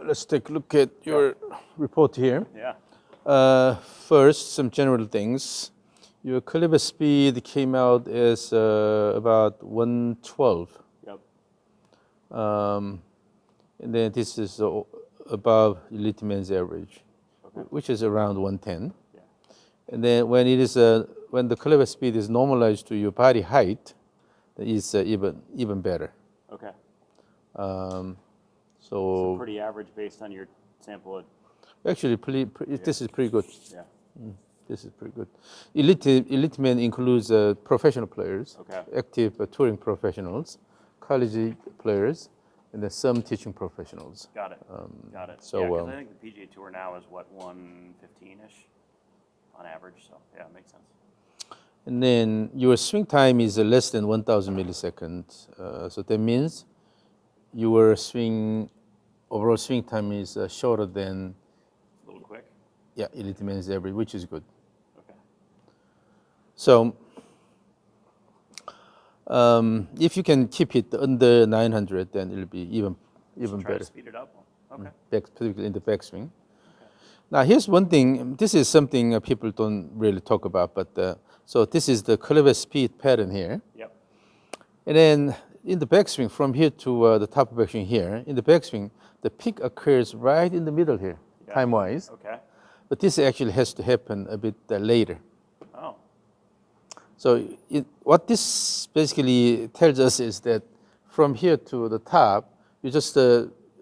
let's take a look at your report here. Yeah. First, some general things. Your caliber speed came out as about 112. Yep. And then this is above elite man's average, Okay. which is around 110. Yeah. And then when it is when the caliber speed is normalized to your body height, it's even better. Okay. So So pretty average based on your sample. actually, this is pretty good. Yeah. This is pretty good. Elite men includes professional players, Okay. active touring professionals, college players, and then some teaching professionals. Got it. Got it. so, yeah, because I think the PGA Tour now is what, 115-ish on average. So yeah, it makes sense. And then your swing time is less than 1,000 milliseconds. So that means your overall swing time is shorter than A little quick. elite men's average, which is good. Okay. So if you can keep it under 900, then it'll be even So try better. to speed it up. Okay. Particularly in the backswing. Okay. Now here's one thing. This is something people don't really talk about, but so this is the caliber speed pattern here. Yep. And then in the backswing, from here to the top of backswing here, in the backswing, the peak occurs right in the middle here, Yeah. time-wise. Okay. But this actually has to happen a bit later. Oh. So what this basically tells us is that from here to the top, you just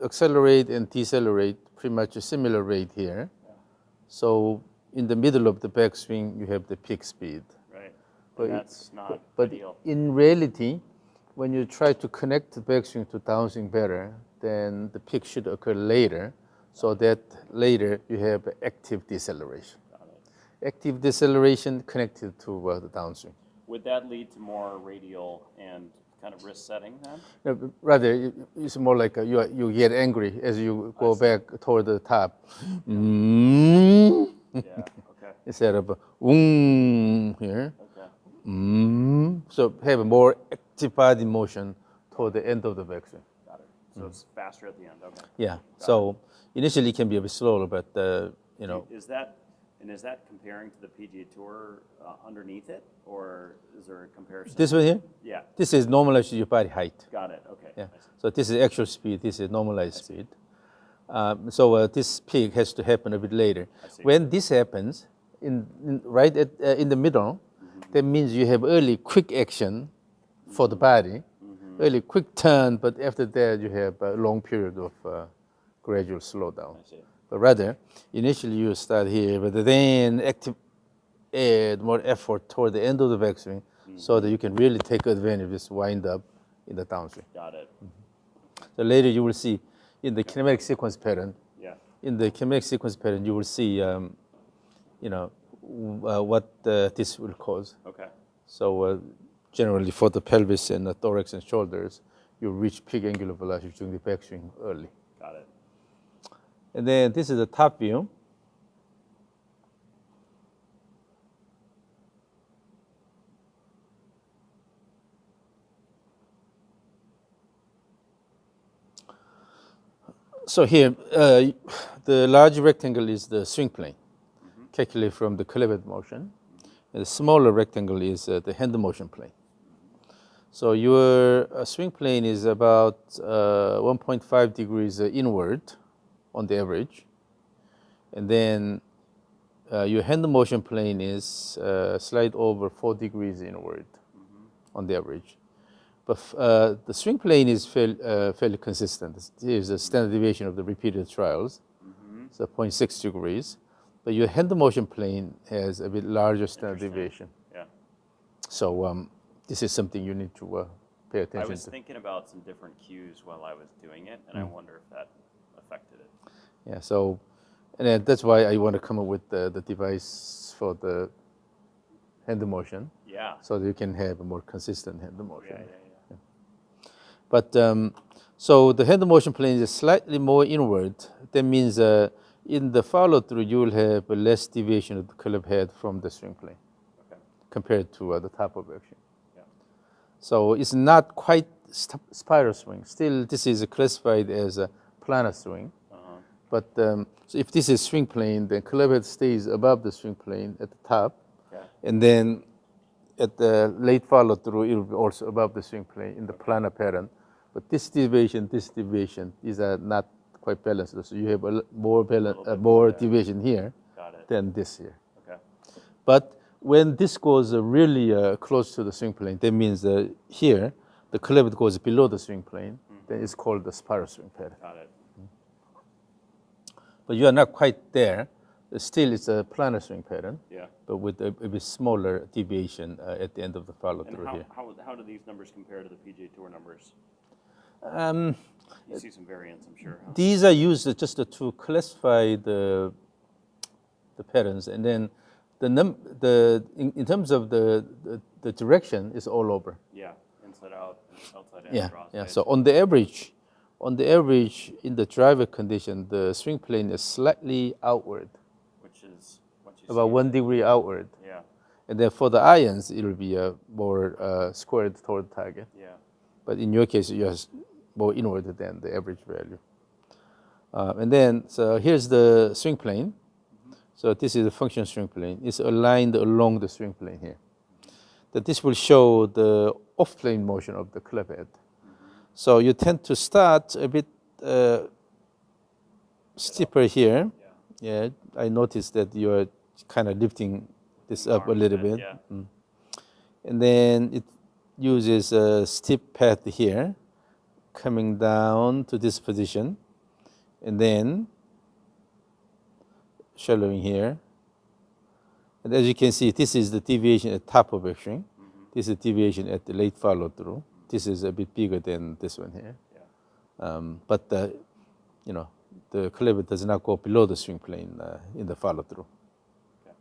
accelerate and decelerate pretty much a similar rate here. Yeah. So in the middle of the backswing, you have the peak speed. Right. But And that's not But ideal. in reality, when you try to connect the backswing to downswing better, then the peak should occur later, so that later you have active deceleration. Got it. Active deceleration connected to the downswing. Would that lead to more radial and kind of risk setting then? No, rather, it's more like you get angry as you go back toward the top. Yeah. Okay. Instead of here. Okay. So have a more active body motion toward the end of the backswing. Got it. So it's faster at the end. Okay. Yeah. So initially it can be a bit slower, but you know. Is that comparing to the PGA Tour underneath it, or is there a comparison? This one here? Yeah. This is normalized to your body height. Got it. Okay. Yeah. I see. So this is actual speed. This is normalized speed. So this peak has to happen a bit later. I see. When this happens, right in the middle, that means you have early quick action for the body, early quick turn, but after that you have a long period of gradual slowdown. I see. But rather, initially you start here, but then add more effort toward the end of the backswing so that you can really take advantage of this wind up in the downswing. Got it. So later you will see in the kinematic sequence pattern, Yeah. you will see, what this will cause. Okay. So generally for the pelvis and the thorax and shoulders, you reach peak angular velocity during the backswing early. Got it. And then this is the top view. So here, the large rectangle is the swing plane, calculated from the caliber motion. And the smaller rectangle is the hand motion plane. So your swing plane is about 1.5 degrees inward on the average. And then your hand motion plane is slight over 4 degrees inward on the average. But the swing plane is fairly consistent. Here's the standard deviation of the repeated trials, so 0.6 degrees. But your hand motion plane has a bit larger standard deviation. Yeah. So this is something you need to pay attention I was to. thinking about some different cues while I was doing it, and I wonder if that affected it. Yeah, so and then that's why I want to come up with the device for the hand motion, Yeah. so that you can have a more consistent hand motion. Yeah. But so the hand motion plane is slightly more inward. That means in the follow through, you will have a less deviation of the club head from the swing plane Okay. compared to the top of action. Yeah. So it's not quite spiral swing. Still, this is classified as a planar swing, But so if this is swing plane, then club head stays above the swing plane at the top, Okay. and then at the late follow through, it will be also above the swing plane in the planar pattern. But this deviation, these are not quite balanced. So you have more more deviation here Got it. than this here. Okay. But when this goes really close to the swing plane, that means here the club head goes below the swing plane. Then it's called the spiral swing pattern. Got it. But you are not quite there. Still, it's a planar swing pattern, Yeah. but with a bit smaller deviation at the end of the follow And through here. how do these numbers compare to the PGA Tour numbers? You see some variance, I'm sure. Huh? These are used just to classify the patterns, and then in terms of the direction is all over. Yeah. Inside out, outside in, Yeah, cross yeah. edge. So on the average, in the driver condition, the swing plane is slightly outward, Which is what you about see. 1 degree outward, Yeah. and then for the irons, it will be more squared toward the target. Yeah. But in your case, you're more inward than the average value. And then, so here's the swing plane. So this is the function swing plane. It's aligned along the swing plane here. That this will show the off-plane motion of the club head. So you tend to start a bit steeper here. Yeah. Yeah, I noticed that you're kind of lifting this The up a arms little bit, bit. yeah. And then it uses a steep path here, coming down to this position, and then shallowing here. And as you can see, this is the deviation at top of backswing. This is deviation at the late follow through. This is a bit bigger than this one here. Yeah. But the club does not go below the swing plane in the follow through. Okay.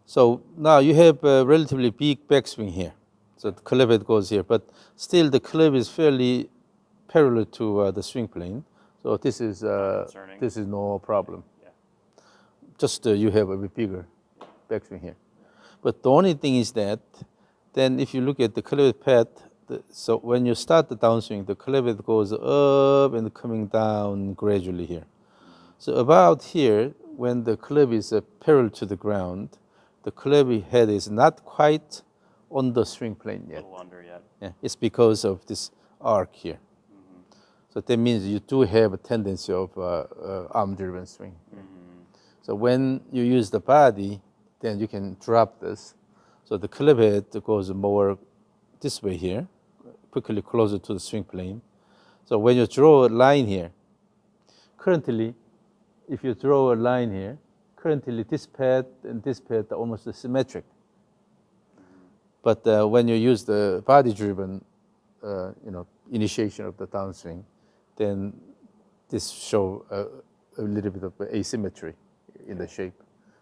So now you have a relatively big backswing here. So the club head goes here, but still the club is fairly parallel to the swing plane. So this is concerning. no problem. Yeah. Just you have a bit bigger backswing here. But the only thing is that then if you look at the club head path, so when you start the downswing, the club head goes up and coming down gradually here. So about here, when the club is parallel to the ground, the club head is not quite on the swing plane A yet. little under yet. Yeah, it's because of this arc here. So that means you do have a tendency of arm-driven swing. So when you use the body, then you can drop this. So the club head goes more this way here, quickly closer to the swing plane. So when you draw a line here, currently, if you draw a line here, currently this pad and this pad are almost symmetric. But when you use the body-driven, initiation of the downswing, then this show a little bit of asymmetry in the shape.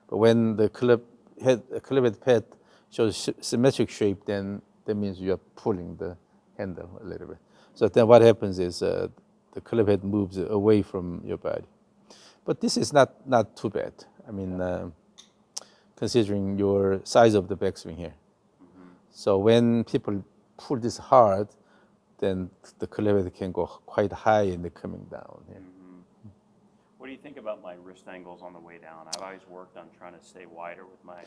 But when the club head pad shows symmetric shape, then that means you are pulling the handle a little bit. So then what happens is the club head moves away from your body. But this is not too bad. I mean, considering your size of the backswing here. So when people pull this hard, then the club head can go quite high in the coming down here. What do you think about my wrist angles on the way down? I've always worked on trying to stay wider with my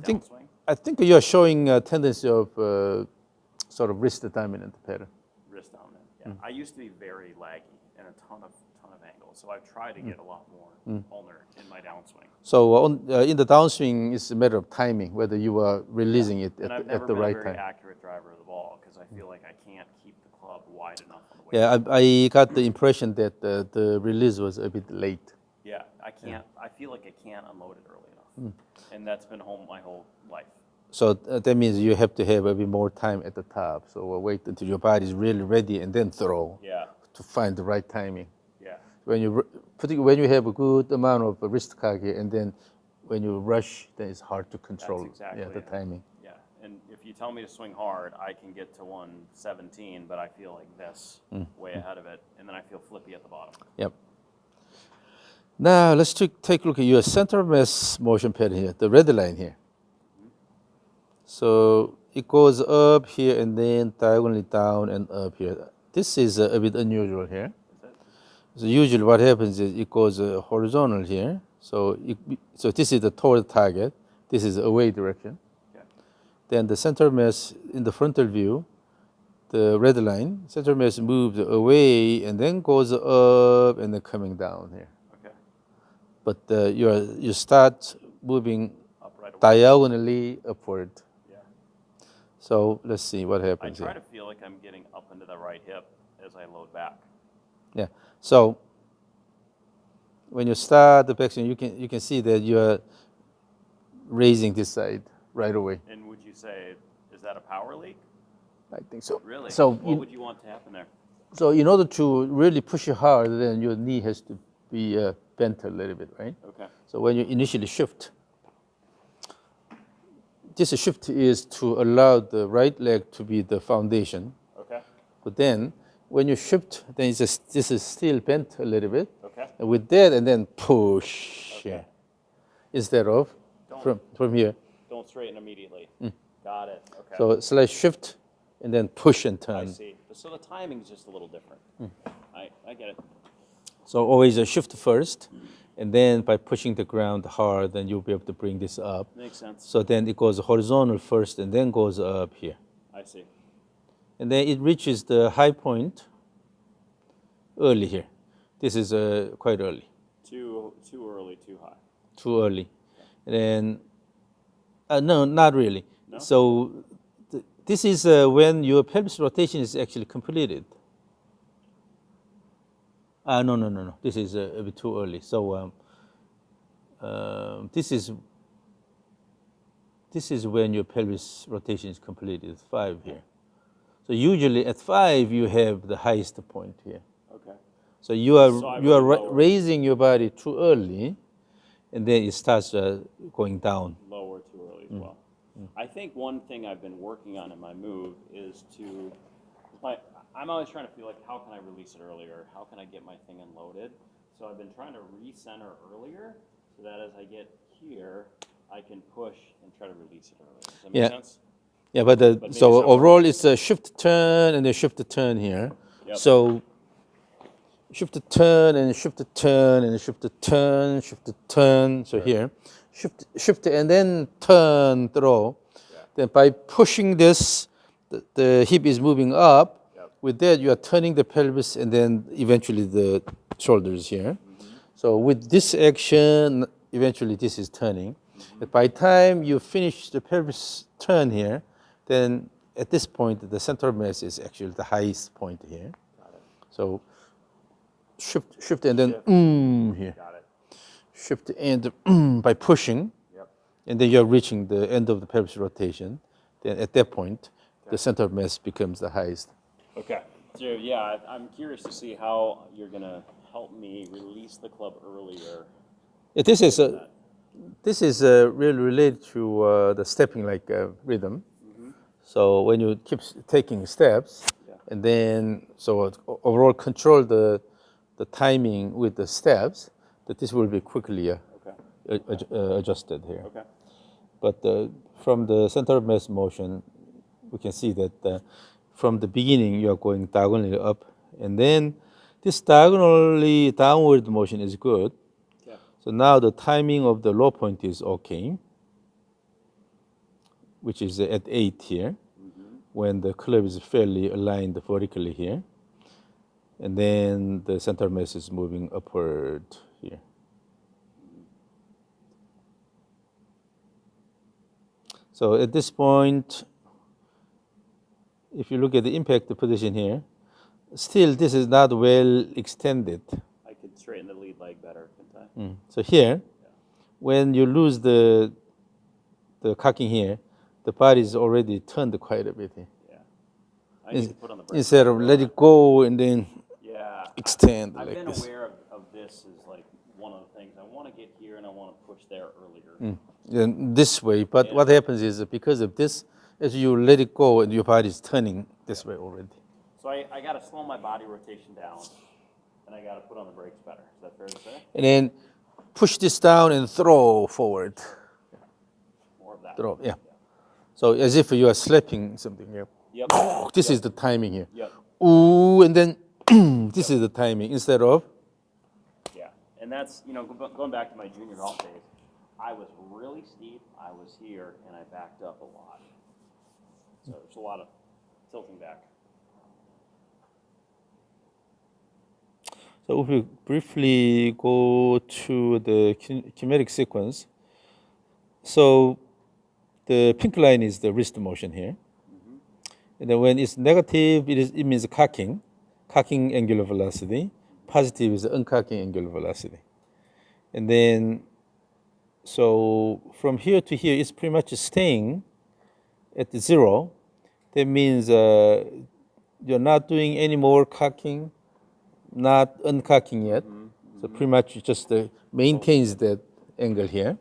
downswing. I think you're showing a tendency of sort of wrist dominant pattern. Wrist dominant. Yeah. I used to be very laggy and a ton of angles, so I've tried to get a lot more ulnar in my downswing. So in the downswing, it's a matter of timing, whether you are releasing it And I've at never the been right a very time. accurate driver of the ball because I feel like I can't keep the club wide enough on the way down. Yeah, I got the impression that the release was a bit late. Yeah, I can't. I feel like I can't unload it early enough, and that's been my whole life. So that means you have to have a bit more time at the top. So wait until your body is really ready and then throw Yeah, to find the right timing. yeah, Particularly when you have a good amount of wrist cock here, and then when you rush, then it's hard to control exactly the it. timing. yeah. And if you tell me to swing hard, I can get to 117, but I feel like this way ahead of it, and then I feel flippy at the bottom. Yep. Now let's take a look at your center of mass motion pattern here, the red line here. So it goes up here and then diagonally down and up here. This is a bit unusual here. Is So usually what happens is it goes horizontal here. So so this is the toward target. This is away direction. Okay. Then the center mass in the frontal view, the red line, center mass moves away and then goes up and then coming down here. Okay. But you start moving Up right away. diagonally upward. Yeah. So let's see what I happens try here. to feel like I'm getting up into the right hip as I load back. Yeah. So when you start the backswing, you can see that you are raising this side right away. And would you say, is that a power leak? I think so. Really? So What would you want to happen there? so in order to really push it hard, then your knee has to be bent a little bit, right? Okay. So when you initially shift, this shift is to allow the right leg to be the foundation. Okay. But then when you shift, then this is still bent a little bit. Okay. And with that, and then push. Okay. Yeah. Instead of from here. Don't straighten immediately. Got it. Okay. So slight shift, and then push and I turn. see. So the timing's just a little different. I get it. So always a shift first, and then by pushing the ground hard, then you'll be able to bring this up. Makes sense. So then it goes horizontal first, and then goes up here. I see. And then it reaches the high point early here. This is quite early, Too early, too high. too early. And then, no, not really. No? So this is when your pelvis rotation is actually completed. No. This is a bit too early. So this is when your pelvis rotation is completed, 5 here. So usually at 5 you have the highest point here. Okay. So you are So I really lower. raising your body too early, and then it starts going down. Lower too early as well. I think one thing I've been working on in my move is to, I'm always trying to feel like, how can I release it earlier? How can I get my thing unloaded? So I've been trying to recenter earlier so that as I get here, I can push and try to release it earlier. Does that make sense? Yeah, but maybe so somewhere- overall it's a shift turn and a shift turn here. Yep. So shift turn and shift turn and shift turn, shift turn. So here, shift and then turn throw. Yeah. Then by pushing this, the hip is moving up. Yep. With that, you are turning the pelvis and then eventually the shoulders here. So with this action, eventually this is turning. But by the time you finish the pelvis turn here, then at this point, the center of mass is actually the highest point here. Got it. So shift and then here. Got it. Shift and by pushing, Yep. and then you're reaching the end of the pelvis rotation. Then at that point, the center of mass becomes the highest. Okay. So yeah, I'm curious to see how you're gonna help me release the club earlier. Yeah, this is really related to the stepping like rhythm. So when you keep taking steps, and then so overall control the timing with the steps, that this will be quickly adjusted here. Okay. But from the center of mass motion, we can see that from the beginning you are going diagonally up, and then this diagonally downward motion is good. Okay. So now the timing of the low point is okay, which is at 8 here, when the club is fairly aligned vertically here. And then the center mass is moving upward here. So at this point, if you look at the impact position here, still this is not well extended. I could straighten the lead leg better, couldn't I? So here, when you lose the cocking here, the body is already turned quite a bit here. Yeah. I need to put on the brakes. Instead of let it go and then Yeah. extend I've like been this. aware of this as like one of the things. I want to get here and I want to push there earlier. And this way, but what happens is that because of this, as you let it go, and your body is turning this way already. So I got to slow my body rotation down, and I got to put on the brakes better. Is that fair to say? And then push this down and throw forward. More of that. Throw, yeah. So as if you are slapping something here. Yep. This is the timing here. Yep. Ooh, and then this is the timing instead of And that's, going back to my junior golf days, I was really steep, I was here, and I backed up a lot. So there's a lot of tilting back. So if we briefly go to the kinematic sequence, so the pink line is the wrist motion here. And then when it's negative, it means cocking angular velocity. Positive is uncocking angular velocity. And then, so from here to here, it's pretty much staying at the 0. That means you're not doing any more cocking, not uncocking yet. So pretty much just maintains that angle here.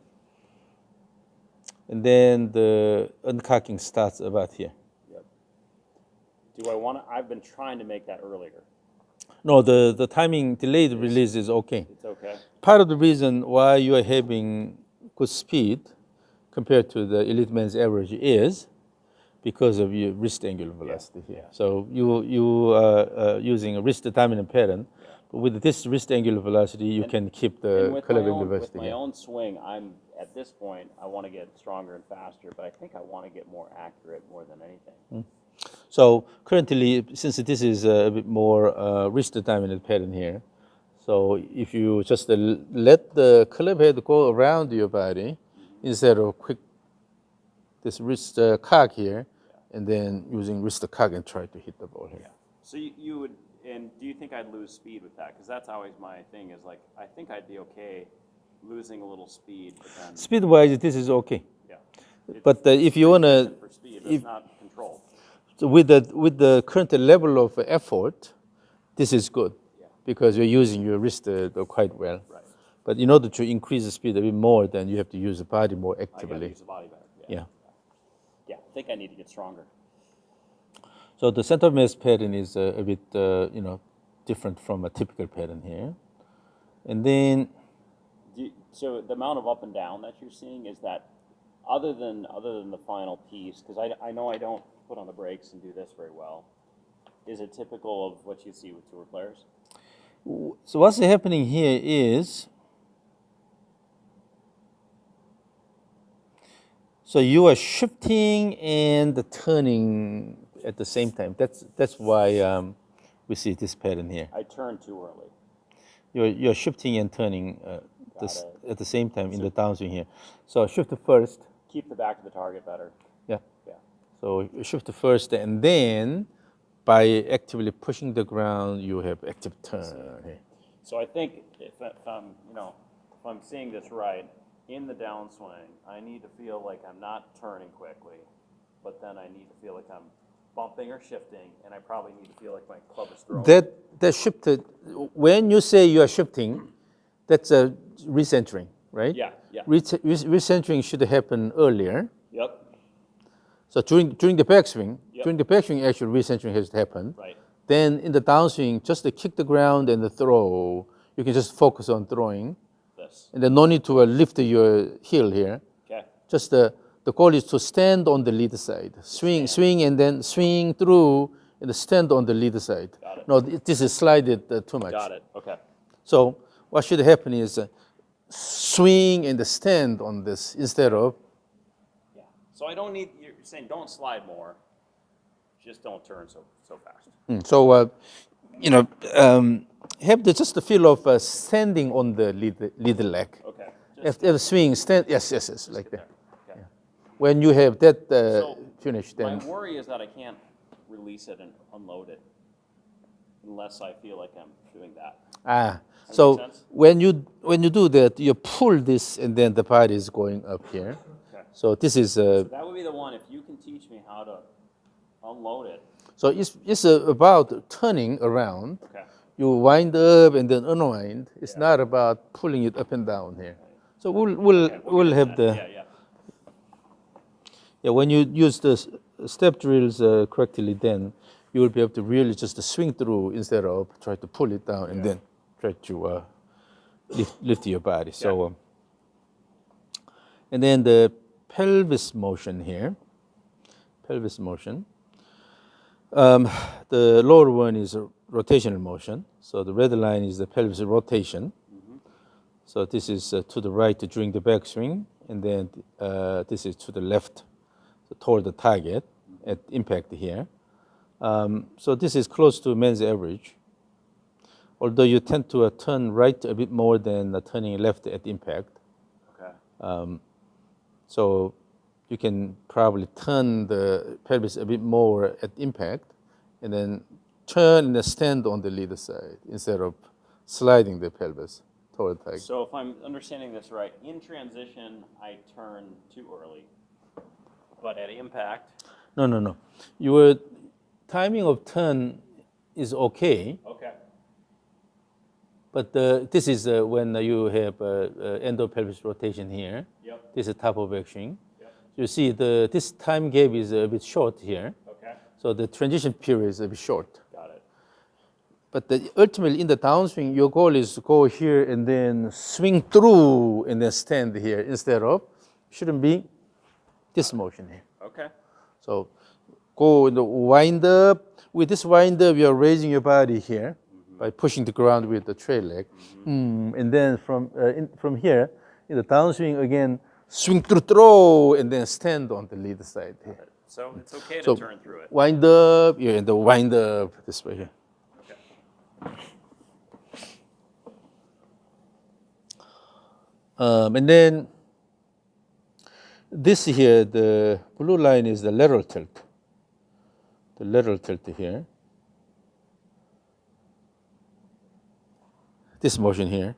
And then the uncocking starts about here. Yep. Do I want to? I've been trying to make that earlier. No, the timing delayed release is okay. It's okay. Part of the reason why you are having good speed compared to the elite man's average is because of your wrist angular velocity here. So you are using a wrist dominant pattern. But with this wrist angular velocity, you can keep the club angular velocity. With my own swing, I'm at this point, I want to get stronger and faster, but I think I want to get more accurate more than anything. So currently, since this is a bit more wrist dominant pattern here, so if you just let the club head go around your body instead of quick this wrist cock here, and then using wrist cock and try to hit the ball here. Yeah. So you would, and do you think I'd lose speed with that? Because that's always my thing is like, I think I'd be okay losing a little speed. But then, Speed-wise, this is okay. Yeah. But if you want to, for speed, it's not control. so with the current level of effort, this is good because you're using your wrist quite well. Right. But in order to increase the speed a bit more, then you have to use the body more I got to actively. use the body better. Yeah. Yeah, I think I need to get stronger. So the center of mass pattern is a bit, different from a typical pattern here. And then, So the amount of up and down that you're seeing, is that other than the final piece, because I know I don't put on the brakes and do this very well, is it typical of what you see with tour players? so what's happening here is, so you are shifting and turning at the same time. That's why we see this pattern here. I turn too early. You're shifting and turning at the same time in the downswing here. So shift first. Keep the back of the target better. Yeah. Yeah. So you shift first, and then by actively pushing the ground, you have active turn here. So I think if I'm seeing this right, in the downswing, I need to feel like I'm not turning quickly, but then I need to feel like I'm bumping or shifting, and I probably need to feel like my club is throwing. That shifted. When you say you are shifting, that's a recentering, right? Yeah, yeah. Recentering should happen earlier. Yep. So during the backswing, Yep. Actually recentering has to happen. Right. Then in the downswing, just to kick the ground and the throw, you can just focus on throwing. This. And then no need to lift your heel here. Okay. Just the goal is to stand on the lead side. Swing, and then swing through and stand on the lead side. Got it. No, this is slided too much. Got it. Okay. So what should happen is swing and stand on this instead of. Yeah. So I don't need. You're saying don't slide more. Just don't turn so fast. So have just the feel of standing on the lead leg. Okay. After swing, stand. Yes, like that. Okay. Yeah. When you have that So finish, then my worry is that I can't release it and unload it unless I feel like I'm doing that. So make sense? when you do that, you pull this, and then the body is going up here. Okay. So this is. So that would be the one. If you can teach me how to unload it. So it's about turning around. Okay. You wind up and then unwind. It's not about pulling it up and down here. So we'll have the. Yeah, when you use the step drills correctly, then you will be able to really just swing through instead of try to pull it down and then try to lift your body. So, and then the pelvis motion here. Pelvis motion. The lower one is a rotational motion. So the red line is the pelvis rotation. So this is to the right during the backswing, and then this is to the left toward the target at impact here. So this is close to man's average, although you tend to turn right a bit more than turning left at impact. Okay. So you can probably turn the pelvis a bit more at impact, and then turn and stand on the leader side instead of sliding the pelvis toward the target. So if I'm understanding this right, in transition, I turn too early, but at impact. No. Your timing of turn is okay, Okay. but this is when you have endopelvis rotation here. Yep. This is top of backswing. Yep. You see this time gap is a bit short here, Okay. so the transition period is a bit short. Got it. But ultimately in the downswing, your goal is to go here and then swing through and then stand here instead of, shouldn't be this motion here. Okay. So go in the wind up. With this wind up, you're raising your body here by pushing the ground with the trailing leg. And then from here, in the downswing again, swing through, throw, and then stand on the lead side here. So it's okay to So turn through it. wind up, you're in the wind up this way here. Okay. And then this here, the blue line is the lateral tilt. The lateral tilt here. This motion here.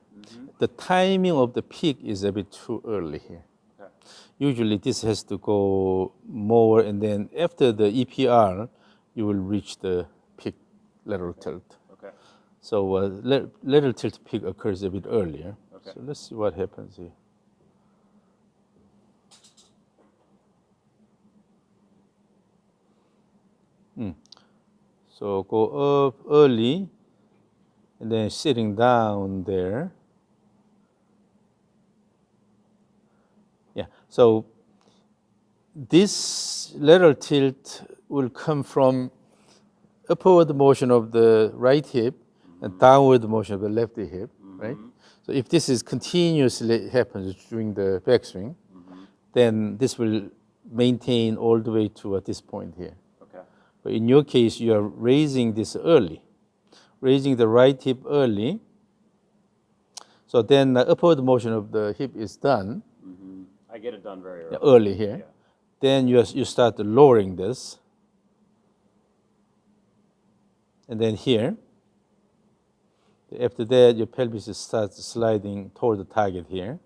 The timing of the peak is a bit too early here. Okay. Usually this has to go more, and then after the EPR, you will reach the peak lateral tilt. Okay. So lateral tilt peak occurs a bit earlier. Okay. So let's see what happens here. So go up early, and then sitting down there. Yeah, so this lateral tilt will come from upward motion of the right hip and downward motion of the left hip, right? So if this is continuously happens during the backswing, then this will maintain all the way to this point here. Okay. But in your case, you are raising this early, raising the right hip early. So then the upward motion of the hip is done I get it done very early. early here. Yeah. Then you start lowering this. And then here, after that, your pelvis starts sliding toward the target here.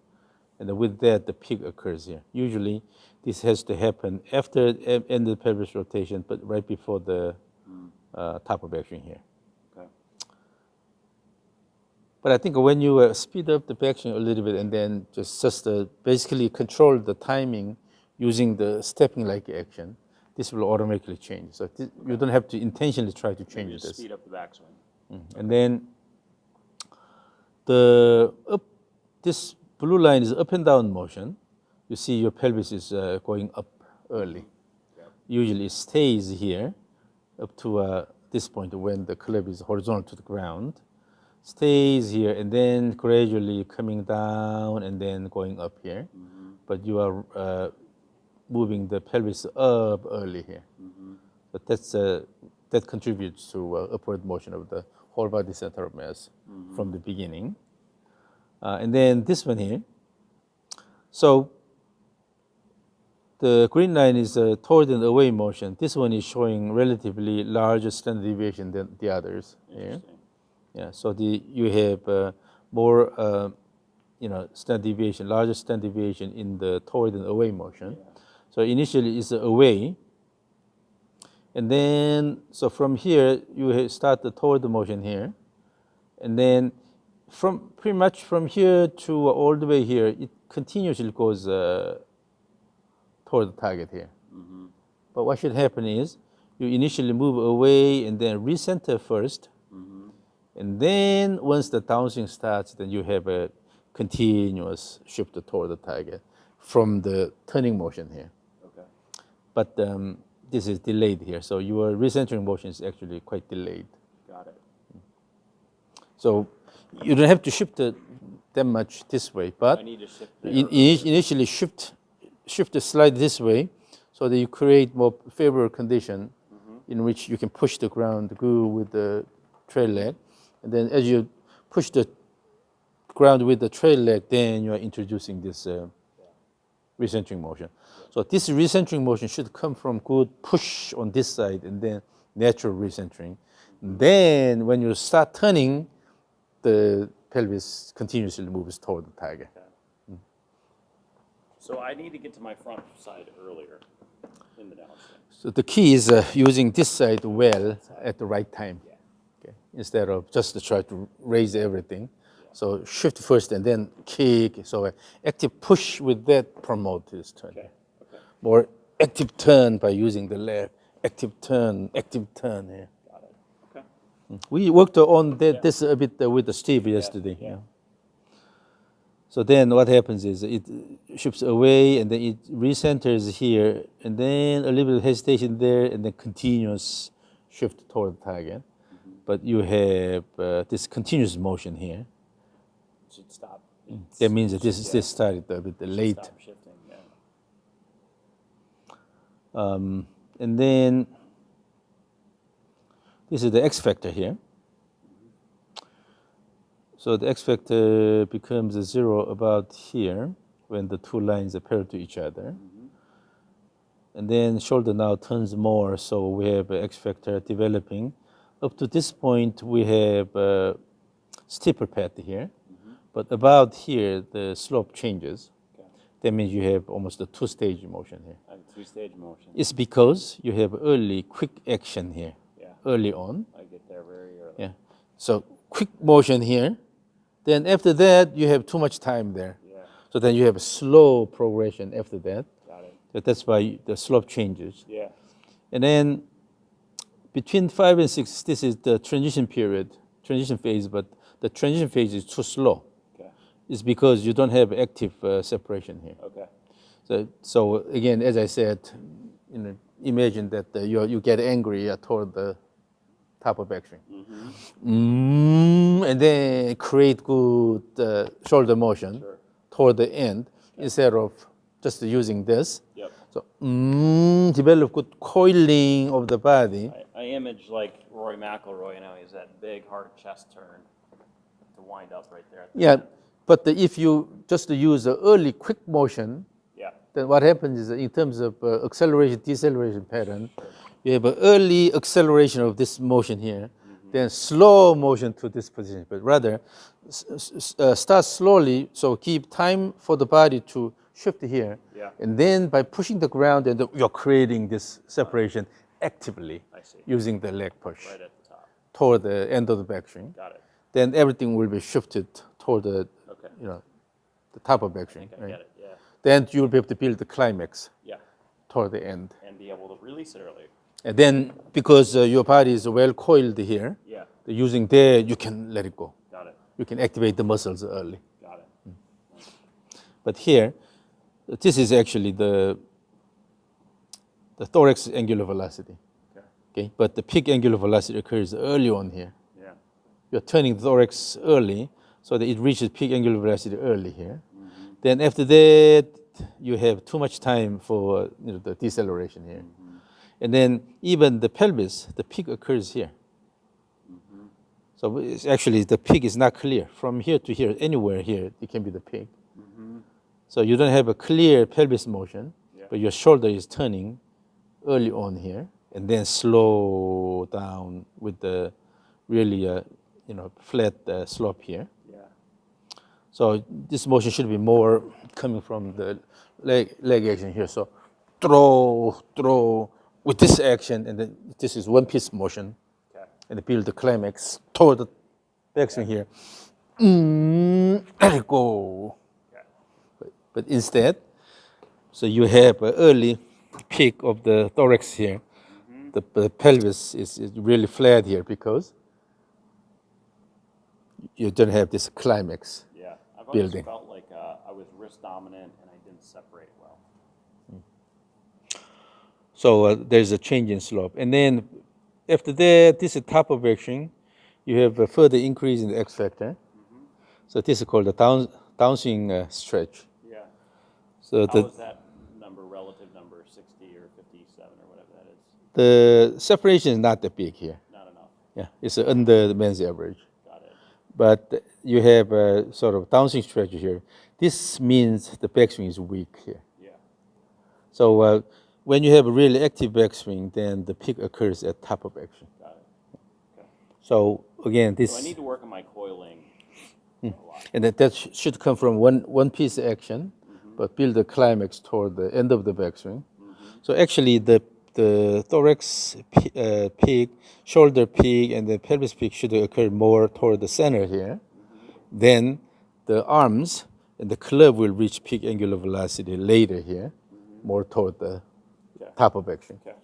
And then with that, the peak occurs here. Usually, this has to happen after end of the pelvis rotation, but right before the top of backswing here. Okay. But I think when you speed up the backswing a little bit and then just basically control the timing using the stepping-like action, this will automatically change. So you don't have to intentionally try to change Maybe just this. speed up the backswing. And then this blue line is up and down motion. You see your pelvis is going up early. Yep. Usually it stays here up to this point when the club is horizontal to the ground. Stays here and then gradually coming down and then going up here. But you are moving the pelvis up early here. But that contributes to upward motion of the whole body center of mass from the beginning. And then this one here. So the green line is toward and away motion. This one is showing relatively larger standard deviation than the others here. Interesting. Yeah, so you have more standard deviation, larger standard deviation in the toward and away motion. Yeah. So initially it's away, and then so from here you start the toward motion here, and then from pretty much from here to all the way here, it continuously goes toward the target here. But what should happen is you initially move away and then recenter first. And then once the downswing starts, then you have a continuous shift toward the target from the turning motion here. Okay. But this is delayed here, so your recentering motion is actually quite delayed. Got it. So you don't have to shift that much this way, but I need to shift there earlier. initially shift the slide this way so that you create more favorable condition in which you can push the ground good with the trail leg. And then as you push the ground with the trail leg, then you are introducing this recentering motion. So this recentering motion should come from good push on this side and then natural recentering. Then when you start turning, the pelvis continuously moves toward the target. Okay. So I need to get to my front side earlier in the downswing. So the key is using this side well at the right time, okay? Instead of just to try to raise everything. So shift first and then kick. So active push with that promote this turn. Okay. Okay. More active turn by using the leg. Active turn. Yeah. Got it. Okay. We worked on this a bit with Steve yesterday. Yeah. So then what happens is it shifts away and then it recenters here and then a little bit of hesitation there and then continuous shift toward the target. But you have this continuous motion here. Should stop. That means that this started a bit late. Stop shifting. Yeah. And then this is the X factor here. So the X factor becomes a 0 about here when the two lines are parallel to each other. And then shoulder now turns more, so we have a X factor developing. Up to this point, we have a steeper path here. But about here, the slope changes. Okay. That means you have almost a two-stage motion here. I have a two-stage motion. It's because you have early quick action here, early on. I get there very early. Yeah. So quick motion here. Then after that, you have too much time there. Yeah. So then you have a slow progression after that. Got it. So that's why the slope changes. Yeah. And then between 5 and 6, this is the transition period, transition phase, but the transition phase is too slow. Okay. It's because you don't have active separation here. Okay. So again, as I said, imagine that you get angry toward the top of backswing. And then create good shoulder motion toward the end instead of just using this. Yep. So develop good coiling of the body. I image like Roy McIlroy, he's that big hard chest turn to wind up right there. At the end. But if you just use the early quick motion, then what happens is in terms of acceleration, deceleration pattern, you have an early acceleration of this motion here, then slow motion to this position. But rather, start slowly, so keep time for the body to shift here. And then by pushing the ground, and you're creating this separation actively using the leg push Right at the top. toward the end of the backswing. Got it. Then everything will be shifted toward the, Okay. the top of backswing. I get it. Yeah. Then you'll be able to build the climax Yeah. toward the end. And be able to release it earlier. And then because your body is well coiled here, Yeah. using there, you can let it go. Got it. You can activate the muscles early. Got it. But here, this is actually the thorax angular velocity. Okay. But the peak angular velocity occurs early on here. Yeah. You're turning the thorax early so that it reaches peak angular velocity early here. Then after that, you have too much time for the deceleration here. And then even the pelvis, the peak occurs here. So it's actually the peak is not clear. From here to here, anywhere here, it can be the peak. So you don't have a clear pelvis motion, but your shoulder is turning early on here, and then slow down with the really flat slope here. So this motion should be more coming from the leg action here. So throw with this action, and then this is one piece motion, and build the climax toward the backswing here. Let it go. But instead, so you have an early peak of the thorax here. The pelvis is really flat here because you don't have this climax. I've always Building. felt like I was wrist dominant and I didn't separate well. So there's a change in slope. And then after that, this is top of backswing. You have a further increase in the X factor. So this is called the downswing stretch. Yeah. So How the is that number, relative number, 60 or 57 or whatever that is? the separation is not that big here. Not enough. Yeah, it's under the man's average. Got it. But you have a sort of downswing stretch here. This means the backswing is weak here. Yeah. So when you have a really active backswing, then the peak occurs at top of action. Got it. Okay. So again, this So I need to work on my coiling a lot. and that should come from one piece action, but build the climax toward the end of the backswing. So actually, the thorax peak, shoulder peak, and the pelvis peak should occur more toward the center here. Then the arms and the club will reach peak angular velocity later here, more toward the Okay. top of action. Okay.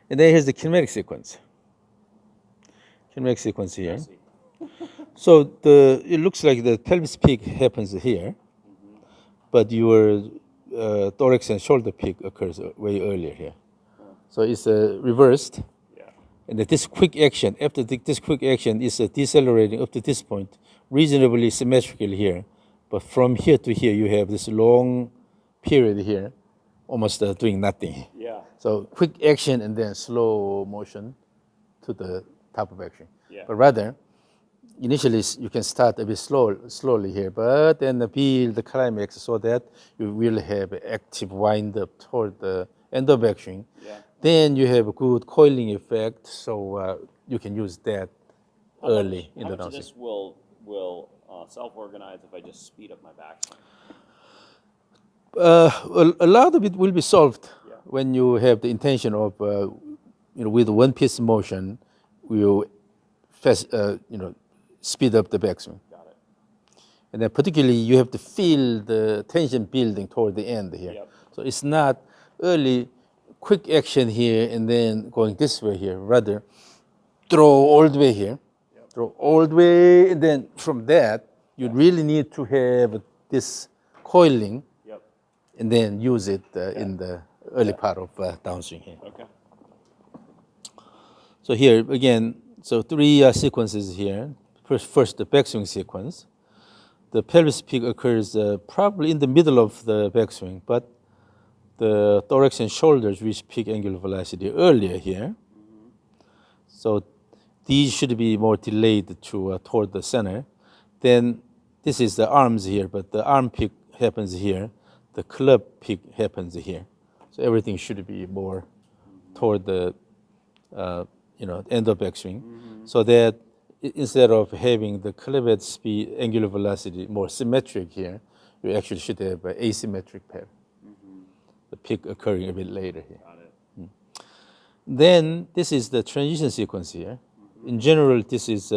And then here's the kinematic sequence. Kinematic sequence here. I see. So it looks like the pelvis peak happens here, but your thorax and shoulder peak occurs way earlier here. So it's reversed. Yeah. And that this quick action, after this quick action is decelerating up to this point, reasonably symmetrical here. But from here to here, you have this long period here, almost doing nothing. Yeah. So quick action and then slow motion to the top of action. Yeah. But rather, initially you can start a bit slowly here, but then build the climax so that you will have an active wind up toward the end of action. Yeah. Then you have a good coiling effect, so you can use that early in How the much of downswing. this will self-organize if I just speed up my backswing? A lot of it will be solved Yeah. when you have the intention of, with one piece motion, you speed up the backswing. Got it. And then particularly you have to feel the tension building toward the end here. Yep. So it's not early quick action here and then going this way here. Rather, throw all the way here, Yep. throw all the way, and then from that, you really need to have this coiling Yep. and then use it in the early part of downswing here. Okay. So here again, so three sequences here. First, the backswing sequence. The pelvis peak occurs probably in the middle of the backswing, but the thorax and shoulders reach peak angular velocity earlier here. So these should be more delayed to toward the center. Then this is the arms here, but the arm peak happens here. The club peak happens here. So everything should be more toward the end of backswing, so that instead of having the club speed angular velocity more symmetric here, you actually should have an asymmetric pattern. The peak occurring a bit later here. Got it. Then this is the transition sequence here. In general, this is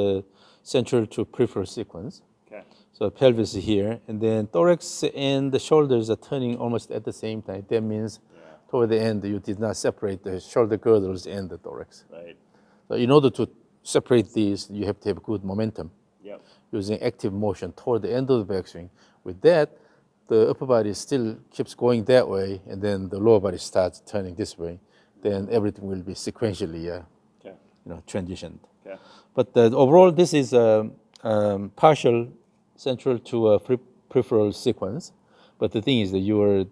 central to peripheral sequence. Okay. So pelvis here, and then thorax and the shoulders are turning almost at the same time. That means toward the end, you did not separate the shoulder girdles and the thorax. Right. So in order to separate these, you have to have good momentum Yep. using active motion toward the end of the backswing. With that, the upper body still keeps going that way, and then the lower body starts turning this way. Then everything will be sequentially, Okay. transitioned. Okay. But overall, this is a partial central to a peripheral sequence. But the thing is that your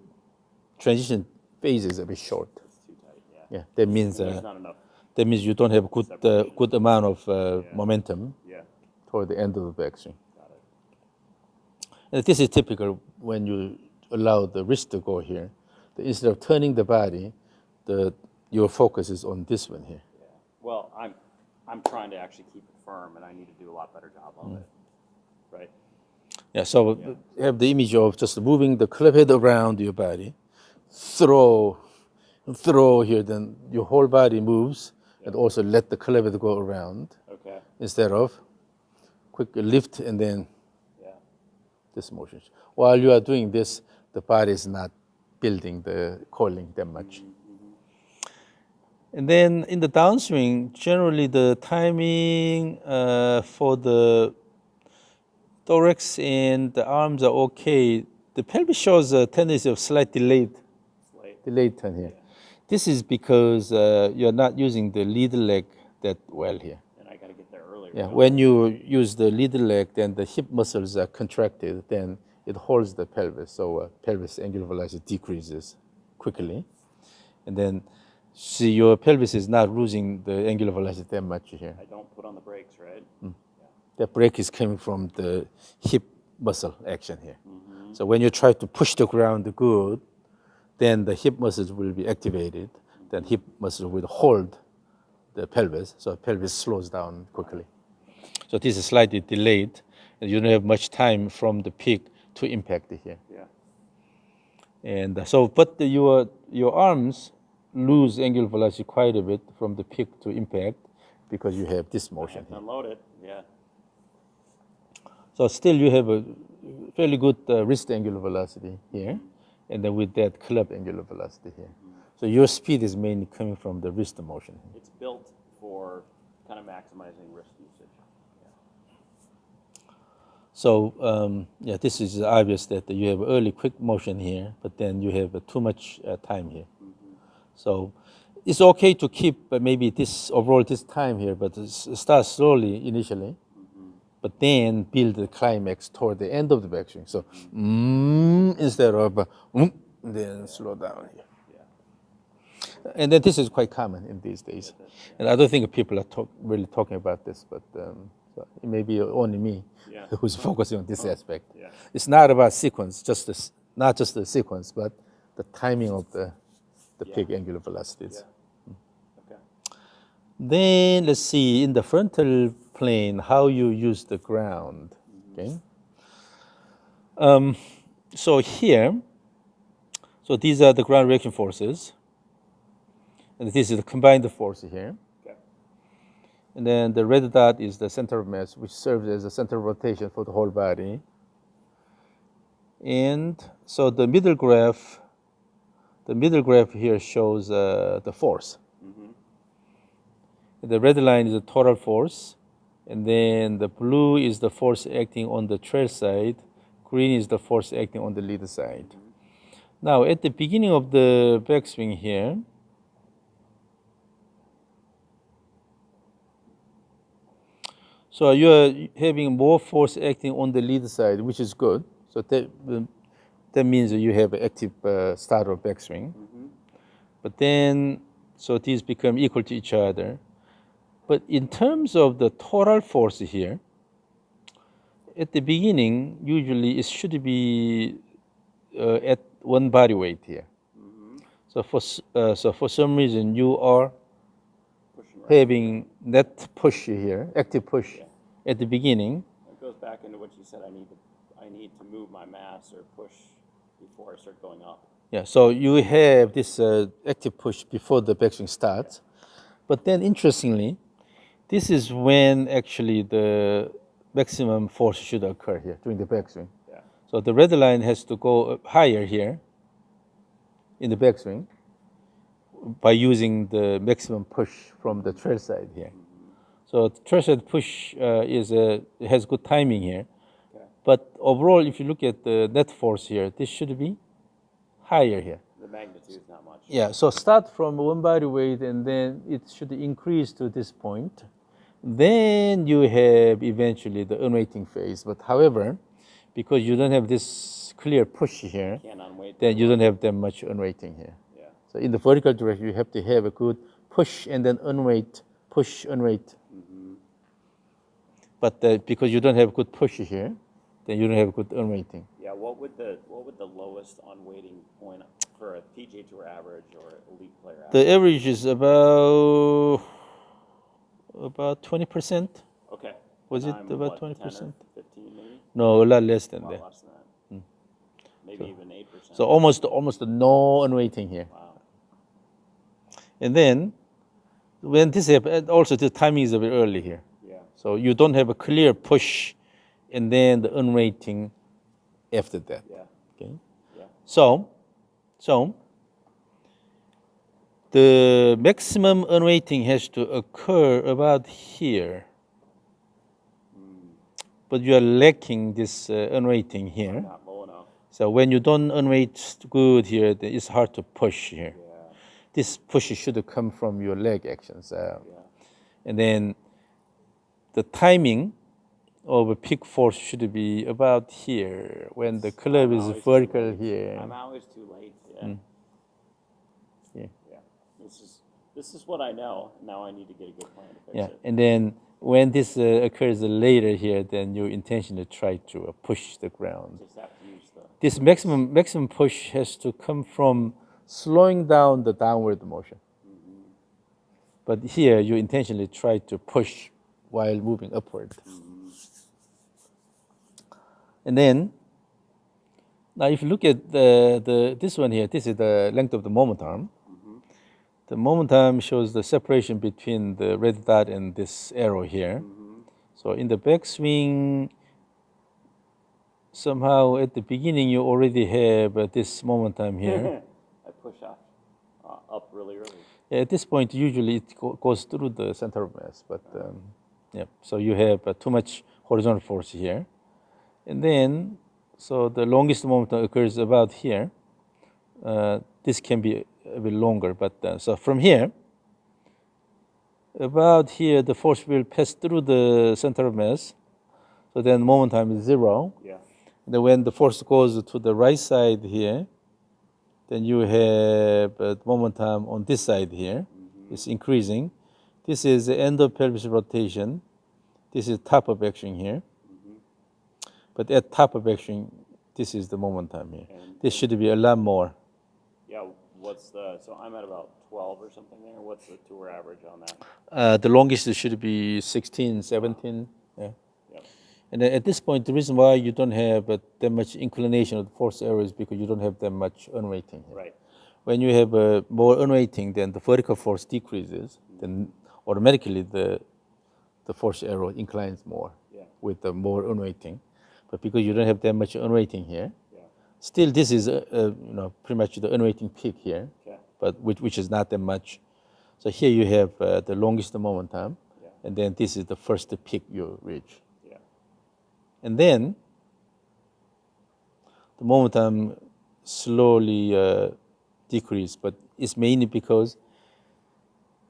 transition phase is a bit short. It's too tight. Yeah. Yeah, that means There's not enough. that means you don't have Separation. good amount of momentum Yeah. toward the end of the backswing. Got it. And this is typical when you allow the wrist to go here. Instead of turning the body, your focus is on this one here. Yeah. Well, I'm trying to actually keep it firm, and I need to do a lot better job of it. Right. Yeah, so you have the image of just moving the club head around your body, throw here, then your whole body moves, and also let the club head go around Okay. instead of quick lift and then Yeah. this motion. While you are doing this, the body is not building the coiling that much. And then in the downswing, generally the timing for the thorax and the arms are okay. The pelvis shows a tendency of slight It's late. delayed turn here. This is because you're not using the lead leg that well here. And I got to get there earlier. earlier. Yeah, when you use the lead leg, then the hip muscles are contracted, then it holds the pelvis, so pelvis angular velocity decreases quickly. And then, see, your pelvis is not losing the angular velocity that much here. I don't put on the brakes, right? The brake is coming from the hip muscle action here. So when you try to push the ground good, then the hip muscles will be activated. Then hip muscle will hold the pelvis, so pelvis slows down quickly. So this is slightly delayed, and you don't have much time from the peak to impact here. Yeah. And so, but your arms lose angular velocity quite a bit from the peak to impact because you have this I motion have to here. unload it. Yeah. So still you have a fairly good wrist angular velocity here, and then with that club angular velocity here. So your speed is mainly coming from the wrist motion here. It's built for kind of maximizing wrist usage. So yeah, this is obvious that you have early quick motion here, but then you have too much time here. So it's okay to keep maybe this overall this time here, but start slowly initially, but then build the climax toward the end of the backswing. So instead of then slow down here. Yeah. And then this is quite common in these days. And I don't think people are really talking about this, but so it may be only me Yeah. who's focusing on this aspect. Yeah. It's not about sequence, not just the sequence, but the timing of the peak angular velocities. Okay. Then let's see in the frontal plane how you use the ground. Okay. So here, so these are the ground reaction forces, and this is the combined force here. Okay. And then the red dot is the center of mass, which serves as a center of rotation for the whole body. And so the middle graph here shows the force. The red line is the total force, and then the blue is the force acting on the trail side, green is the force acting on the lead side. Now, at the beginning of the backswing here, so you are having more force acting on the lead side, which is good. So that means that you have an active start of backswing. But then, so these become equal to each other. But in terms of the total force here, at the beginning, usually it should be at one body weight here. So for some reason, you are having that push here, active push at the beginning. It goes back into what you said. I need to move my mass or push before I start going up. Yeah, so you have this active push before the backswing starts. But then interestingly, this is when actually the maximum force should occur here during the backswing. Yeah. So the red line has to go higher here in the backswing by using the maximum push from the trail side here. So the trail side push has good timing here. Okay. But overall, if you look at the net force here, this should be higher here. The magnitude is not much. Yeah, so start from one body weight and then it should increase to this point. Then you have eventually the unweighting phase. But however, because you don't have this clear push here, Can't unweight then that you much. don't have that much unweighting here. Yeah. So in the vertical direction, you have to have a good push and then unweight, push, unweight. But because you don't have good push here, then you don't have good unweighting. Yeah. What would the lowest unweighting point for a PGA Tour average or elite player average? The average is about 20%. Okay. Was And it I'm, about what, 10 or 20%? 15 maybe? No, a lot less than A lot that. less than that. Maybe even 8%. So almost no unweighting here. Wow. And then when this happens, also the timing is a bit early here. Yeah. So you don't have a clear push and then the unweighting after that. Yeah. Okay. Yeah. So the maximum unweighting has to occur about here. But you are lacking this unweighting here. Not low enough. So when you don't unweight good here, it's hard to push here. Yeah. This push should come from your leg actions. Yeah. And then the timing of a peak force should be about here when the club I'm is always too vertical late. here. I'm always too late. Yeah. Yeah. Yeah. This is what I know. Now I need to get a good plan to fix Yeah, it. and then when this occurs later here, then you intentionally try to push the ground. Just have to use the. This maximum push has to come from slowing down the downward motion. But here you intentionally try to push while moving upward. And then now if you look at this one here, this is the length of the moment arm. The moment arm shows the separation between the red dot and this arrow here. So in the backswing, somehow at the beginning you already have this moment arm here. I push off up really early. At this point, usually it goes through the center of mass, but yeah. So you have too much horizontal force here, and then so the longest moment occurs about here. This can be a bit longer, but so from here, about here, the force will pass through the center of mass. So then moment time is 0. Yeah. And then when the force goes to the right side here, then you have moment time on this side here. It's increasing. This is the end of pelvis rotation. This is top of action here. But at top of action, this is the moment time here. This should be a lot more. Yeah. So I'm at about 12 or something there. What's the tour average on that? The longest should be 16, 17. Yeah. Yep. And at this point, the reason why you don't have that much inclination of the force arrow is because you don't have that much unweighting here. Right. When you have more unweighting, then the vertical force decreases. Then automatically the force arrow inclines more with the more unweighting. But because you don't have that much unweighting here, still this is pretty much the unweighting peak here, but which is not that much. So here you have the longest moment time, and then this is the first peak you reach. And then the moment time slowly decrease, but it's mainly because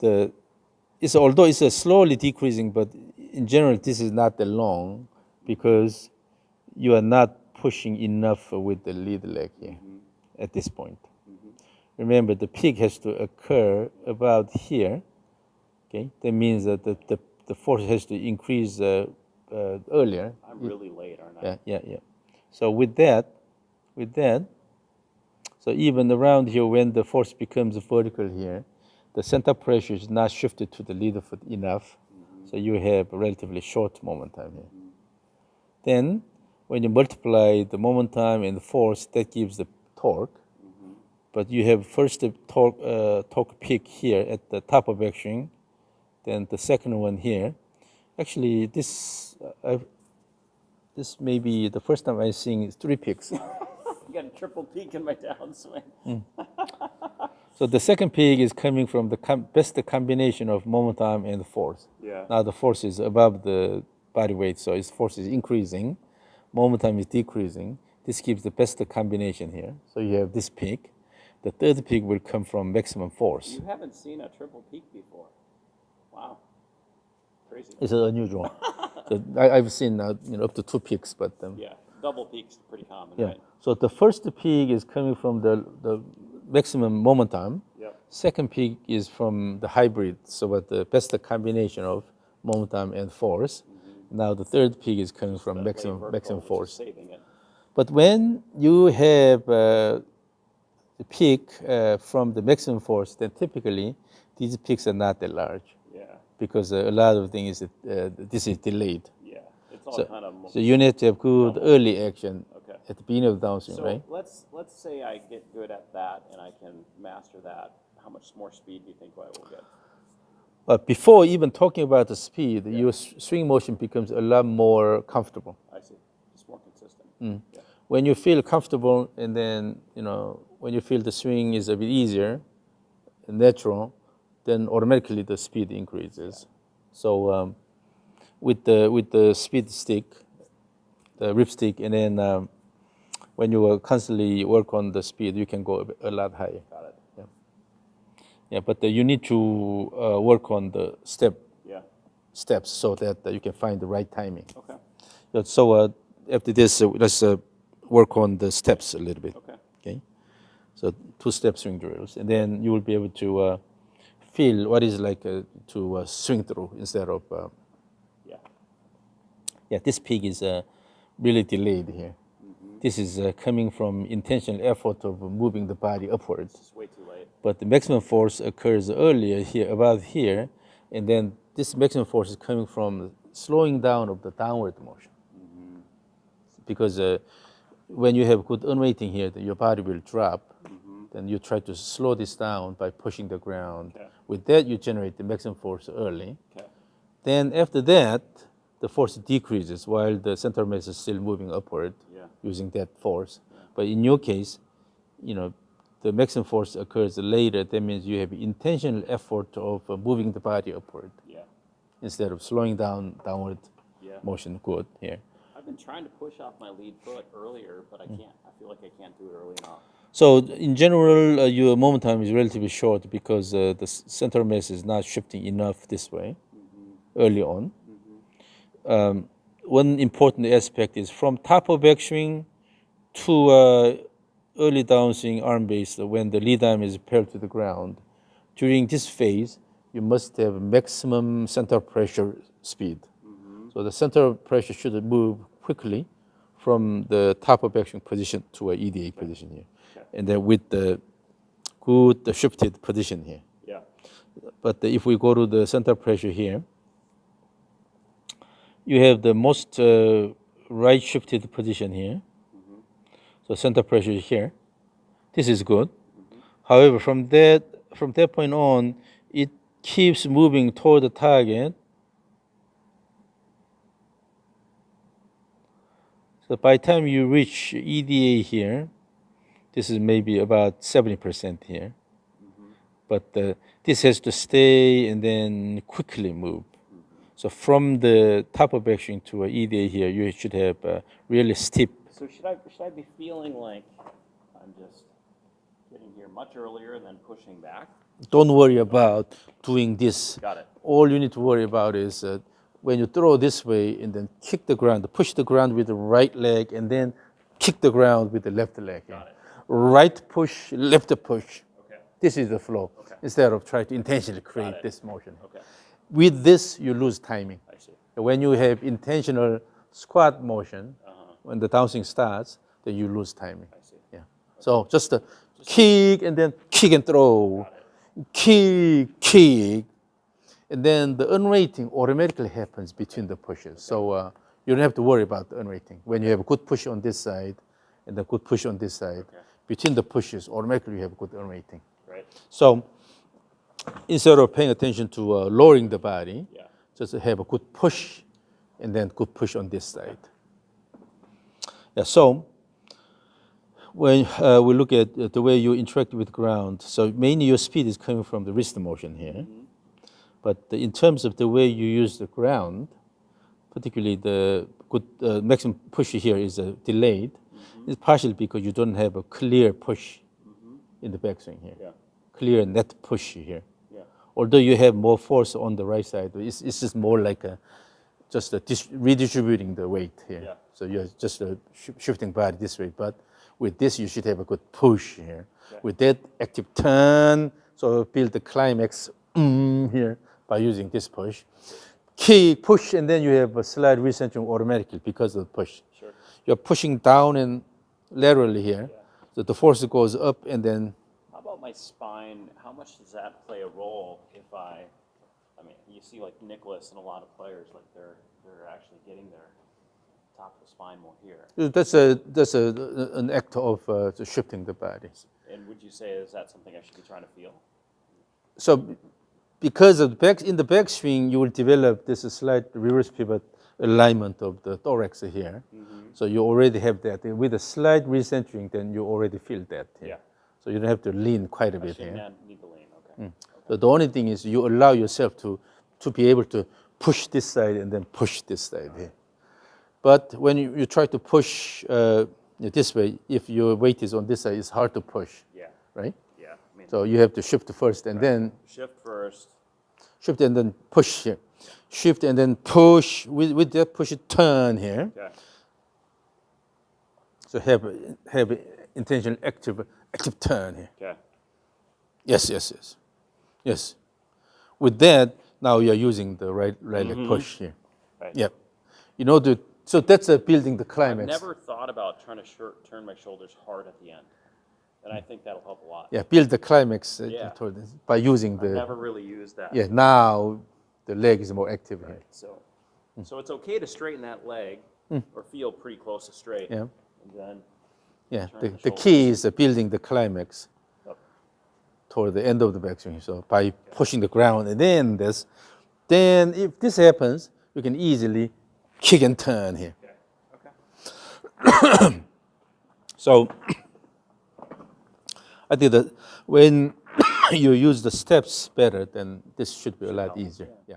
although it's a slowly decreasing, but in general this is not that long because you are not pushing enough with the lead leg here at this point. Remember, the peak has to occur about here. Okay, that means that the force has to increase earlier. I'm really late, aren't I? Yeah. So with that, so even around here, when the force becomes vertical here, the center pressure is not shifted to the leader foot enough, so you have a relatively short moment time here. Then, when you multiply the moment time and the force, that gives the torque. But you have first the torque peak here at the top of action, then the second one here. Actually, this may be the first time I'm seeing 3 peaks. I got a triple peak in my downswing. So the second peak is coming from the best combination of moment time and force. Yeah. Now the force is above the body weight, so its force is increasing. Moment time is decreasing. This gives the best combination here. So you have this peak. The third peak will come from maximum force. You haven't seen a triple peak before. Wow. Crazy. It's unusual. So I've seen up to 2 peaks, but Yeah, double peaks pretty common, yeah. right? So the first peak is coming from the maximum moment time. Yep. Second peak is from the hybrid, so what the best combination of moment time and force. Now the third peak is coming from That way vertical, maximum which is force. saving it. But when you have the peak from the maximum force, then typically these peaks are not that large. Yeah. Because a lot of things this is delayed. Yeah. It's all kind of. So you need to have good early action Okay. at the beginning of the downswing, So right? let's say I get good at that and I can master that. How much more speed do you think I will get? But before even talking about the speed, your swing motion becomes a lot more comfortable. I see. It's more consistent. Yeah. When you feel comfortable, and then when you feel the swing is a bit easier, natural, then automatically the speed increases. So with the speed stick, the ripstick, and then when you constantly work on the speed, you can go a lot higher. Got it. Yeah, but you need to work on the step. Yeah. steps so that you can find the right timing. Okay. So after this, let's work on the steps a little bit. Okay. Okay. So 2-step swing drills, and then you will be able to feel what is like to swing through instead of. Yeah. Yeah, this peak is really delayed here. This is coming from intentional effort of moving the body upwards. It's way too late. But the maximum force occurs earlier here, about here, and then this maximum force is coming from slowing down of the downward motion. Because when you have good unweighting here, your body will drop. Then you try to slow this down by pushing the ground. Okay. With that, you generate the maximum force early. Okay. Then after that, the force decreases while the center mass is still moving upward using that force. But in your case, the maximum force occurs later. That means you have intentional effort of moving the body upward instead of slowing down downward motion. Good here. I've been trying to push off my lead foot earlier, but I can't. I feel like I can't do it early enough. So in general, your moment time is relatively short because the center mass is not shifting enough this way early on. One important aspect is from top of backswing to early downswing arm base when the lead arm is parallel to the ground. During this phase, you must have maximum center pressure speed. So the center of pressure should move quickly from the top of backswing position to an EDA position here. And then with the good shifted position here. Yeah. But if we go to the center pressure here, you have the most right shifted position here. So center pressure is here. This is good. However, from that point on, it keeps moving toward the target. So by the time you reach EDA here, this is maybe about 70% here. But this has to stay and then quickly move. So from the top of backswing to an EDA here, you should have really steep. So should I be feeling like I'm just getting here much earlier and then pushing back? Don't worry about doing this. Got it. All you need to worry about is when you throw this way and then kick the ground, push the ground with the right leg and then kick the ground with the left leg. Got it. Right push, left push. Okay. This is the flow. Okay. Instead of trying to intentionally create it. this motion. Okay. With this, you lose timing. I see. When you have intentional squat motion, when the downswing starts, then you lose timing. I see. Yeah. So just kick and then kick and throw. Kick. And then the unweighting automatically happens between the pushes. So you don't have to worry about the unweighting. When you have a good push on this side and a good push on this side, between the pushes, automatically you have good unweighting. Right. So instead of paying attention to lowering the body, just have a good push and then good push on this side. Yeah, so when we look at the way you interact with ground, so mainly your speed is coming from the wrist motion here. But in terms of the way you use the ground, particularly the good maximum push here is delayed. It's partially because you don't have a clear push in the backswing here. Yeah. Clear net push here. Yeah. Although you have more force on the right side, it's just more like redistributing the weight here. Yeah. So you're just shifting body this way. But with this, you should have a good push here. Okay. With that active turn, so build the climax here by using this push. Kick, push, and then you have a slight recentering automatically because of the push. Sure. You're pushing down and laterally here. So the force goes up and then. How about my spine? How much does that play a role if I mean, you see like Nicholas and a lot of players, like they're actually getting their top of the spine more here. That's an act of shifting the body. And would you say, is that something I should be trying to feel? So because of in the backswing, you will develop this slight reverse pivot alignment of the thorax here. So you already have that. With a slight recentering, then you already feel that here. Yeah. So you don't have to lean quite a bit here. I need to lean, okay. So the only thing is you allow yourself to be able to push this side and then push this side here. But when you try to push this way, if your weight is on this side, it's hard to push. Yeah. Right? Yeah. So you have to shift first and then shift first. Shift and then push here. shift and then push, with that push it, turn here. Okay. So have intentional active turn here. Okay. Yes. With that, now you're using the right leg push here. Right. Yep. So that's building the I've climax. never thought about trying to turn my shoulders hard at the end, and I think that'll help a lot. Yeah, build the climax Yeah. toward this by using I've never really used that. Yeah, now the leg is more active Right. here. So it's okay to straighten that leg or feel pretty close to straight. Yeah. And then Yeah, turn the key is building the climax up. toward the end of the backswing. So by pushing the ground and then if this happens, you can easily kick and turn here. Okay. So I think that when you use the steps better, then this should be a lot easier. Yeah.